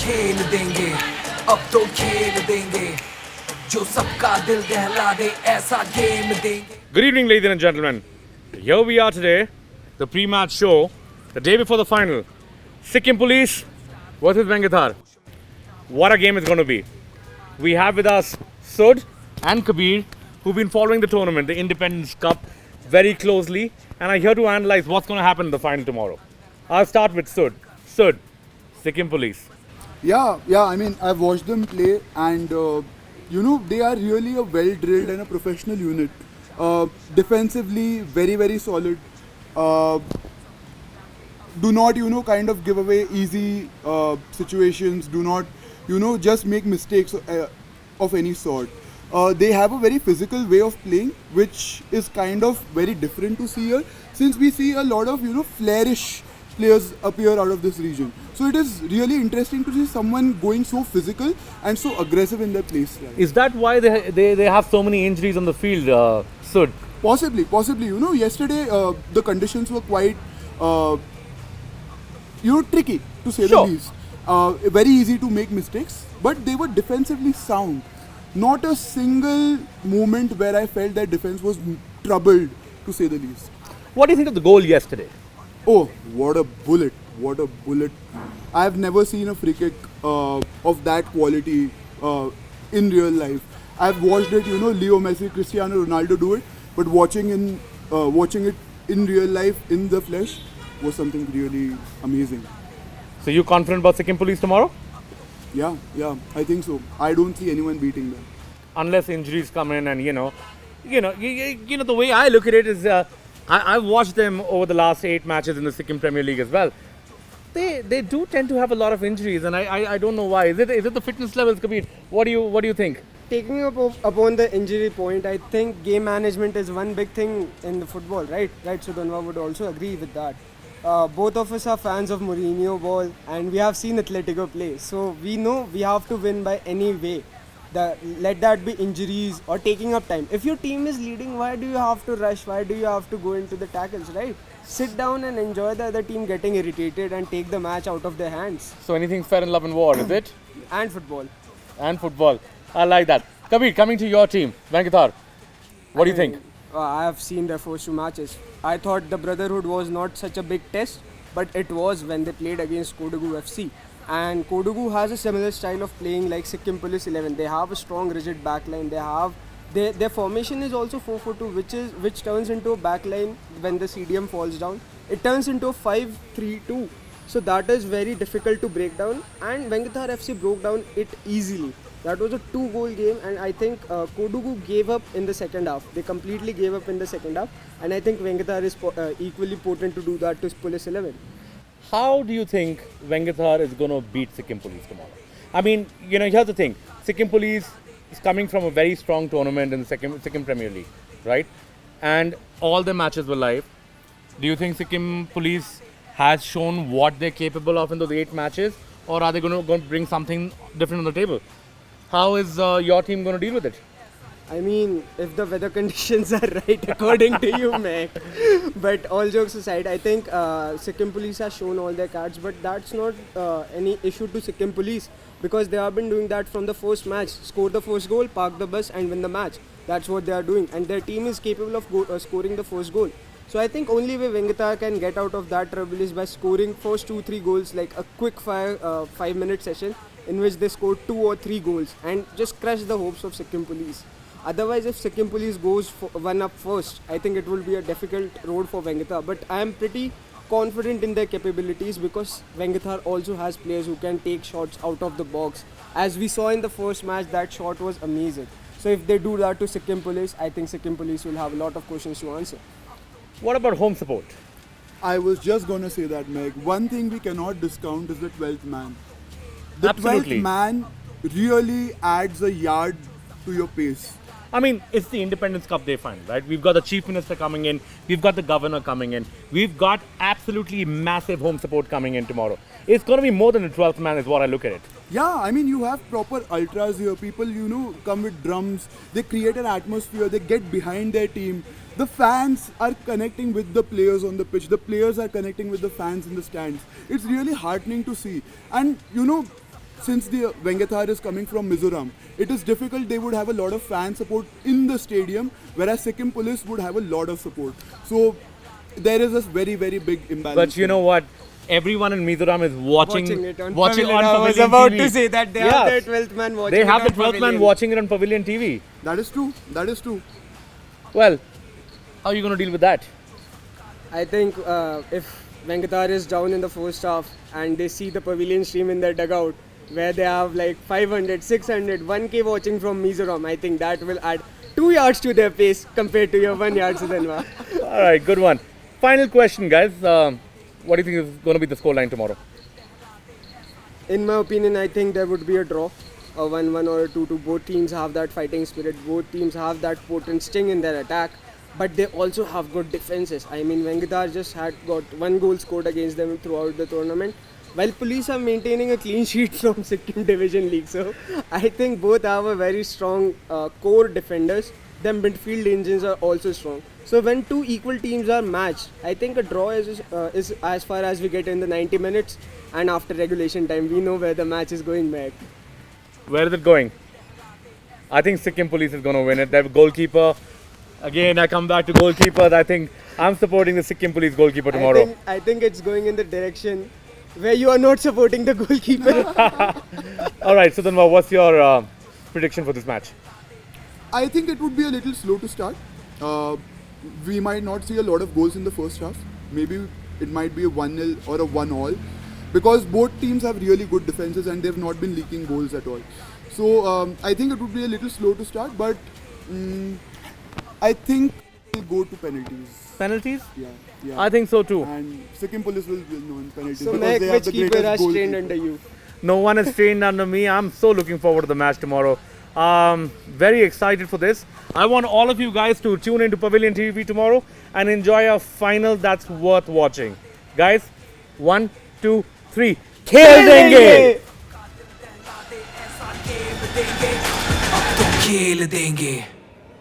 खेल देंगे अब तो खेल देंगे जो सबका दिल दहला दे ऐसा गेम देंगे. Good evening, ladies and gentlemen. Here we are today, the pre-match show, the day before the final. Sikkim Police versus Vengthar. What a game it's going to be. We have with us Sud and Kabir, who've been following the tournament, the Independence Cup, very closely, and are here to analyze what's going to happen in the final tomorrow. I'll start with Sud. Sud, Sikkim Police. Yeah, I mean, I've watched them play, and they are really a well-drilled and a professional unit. Defensively, very, very solid. Do not, kind of give away easy situations. Do not, just make mistakes of any sort. They have a very physical way of playing, which is kind of very different to see here, since we see a lot of, flairish players appear out of this region. So it is really interesting to see someone going so physical and so aggressive in their play style. Is that why they have so many injuries on the field, Sud? Possibly. Yesterday the conditions were quite, tricky to say the least. Very easy to make mistakes, but they were defensively sound. Not a single moment where I felt that defense was troubled, to say the least. What do you think of the goal yesterday? Oh, what a bullet. I have never seen a free kick of that quality in real life. I've watched it, Leo Messi, Cristiano Ronaldo do it, but watching it in real life, in the flesh, was something really amazing. So you confident about Sikkim Police tomorrow? Yeah, I think so. I don't see anyone beating them. Unless injuries come in, and the way I look at it is, I've watched them over the last 8 matches in the Sikkim Premier League as well. They do tend to have a lot of injuries, and I don't know why. Is it the fitness levels, Kabir? What do you think? Taking up upon the injury point, I think game management is one big thing in the football, right? Right, Sudhanva would also agree with that. Both of us are fans of Mourinho ball, and we have seen Atletico play, so we know we have to win by any way. Let that be injuries or taking up time. If your team is leading, why do you have to rush? Why do you have to go into the tackles, right? Sit down and enjoy the other team getting irritated and take the match out of their hands. So anything's fair in love and war, is it? And football. I like that. Kabir, coming to your team, Vengthar, what do you think? I have seen their first 2 matches. I thought the Brotherhood was not such a big test, but it was when they played against Kodagu FC. And Kodagu has a similar style of playing like Sikkim Police 11. They have a strong, rigid backline. Their formation is also 4-4-2, which turns into a backline when the CDM falls down. It turns into a 5-3-2. So that is very difficult to break down. And Vengthar FC broke down it easily. That was a 2-goal game, and I think Kodagu gave up in the second half. They completely gave up in the second half, and I think Vengthar is equally potent to do that to Police 11. How do you think Vengthar is going to beat Sikkim Police tomorrow? I mean, here's the thing. Sikkim Police is coming from a very strong tournament in the Sikkim Premier League, right? And all the matches were live. Do you think Sikkim Police has shown what they're capable of in those 8 matches, or are they going to bring something different on the table? How is your team going to deal with it? I mean, if the weather conditions are right, according to you, mate. But all jokes aside, I think Sikkim Police has shown all their cards, but that's not any issue to Sikkim Police, because they have been doing that from the first match. Score the first goal, park the bus, and win the match. That's what they are doing, and their team is capable of scoring the first goal. So I think only way Vengthar can get out of that trouble is by scoring first 2-3 goals, like a quick fire 5-minute session in which they score 2 or 3 goals and just crush the hopes of Sikkim Police. Otherwise, if Sikkim Police goes 1 up first, I think it will be a difficult road for Vengthar. But I am pretty confident in their capabilities, because Vengthar also has players who can take shots out of the box. As we saw in the first match, that shot was amazing. So if they do that to Sikkim Police, I think Sikkim Police will have a lot of questions to answer. What about home support? I was just going to say that, Meg. One thing we cannot discount is the 12th man. The Absolutely. 12th man really adds a yard to your pace. I mean, it's the Independence Cup Day final, right? We've got the Chief Minister coming in. We've got the Governor coming in. We've got absolutely massive home support coming in tomorrow. It's going to be more than the 12th man is what I look at it. Yeah, I mean, you have proper ultras here. People, come with drums. They create an atmosphere. They get behind their team. The fans are connecting with the players on the pitch. The players are connecting with the fans in the stands. It's really heartening to see. And, since the Vengthar is coming from Mizoram, it is difficult. They would have a lot of fan support in the stadium, whereas Sikkim police would have a lot of support. So there is a very, very big imbalance. But you know what? Everyone in Mizoram is watching it on watching Pavilion. on I was Pavilion about TV. to say that they have the 12th man watching They it have on the 12th man Pavilion. watching it on Pavilion TV. That is true. That is true. Well, how are you going to deal with that? I think if Vengthar is down in the first half and they see the Pavilion stream in their dugout where they have like 500, 600, 1k watching from Mizoram, I think that will add 2 yards to their pace compared to your 1 yard, Sudanwa. All right, good one. Final question, guys. What do you think is going to be the scoreline tomorrow? In my opinion, I think there would be a draw, a 1-1 or a 2-2. Both teams have that fighting spirit. Both teams have that potent sting in their attack, but they also have good defenses. I mean, Vengthar just had got 1 goal scored against them throughout the tournament, while police are maintaining a clean sheet from Sikkim Division League. So I think both have a very strong core defenders. Their midfield engines are also strong. So when two equal teams are matched, I think a draw is as far as we get in the 90 minutes, and after regulation time, we know where the match is going back. Where is it going? I think Sikkim Police is going to win it. They have a goalkeeper. Again, I come back to goalkeepers. I think I'm supporting the Sikkim Police goalkeeper tomorrow. I think it's going in the direction where you are not supporting the goalkeeper. All right, so then what's your prediction for this match? I think it would be a little slow to start. We might not see a lot of goals in the first half. Maybe it might be a 1-0 or a 1-all, because both teams have really good defenses and they've not been leaking goals at all. So I think it would be a little slow to start, but I think we'll go to penalties. Penalties? Yeah. I think so too. And Sikkim Police will know in penalties So, because Meg, they have which the keeper greatest has trained goalkeeper. under you? No one is trained under me. I'm so looking forward to the match tomorrow. Very excited for this. I want all of you guys to tune into Pavilion TV tomorrow and enjoy a final that's worth watching. Guys, 1, 2, 3. Khel denge! अब तो खेल देंगे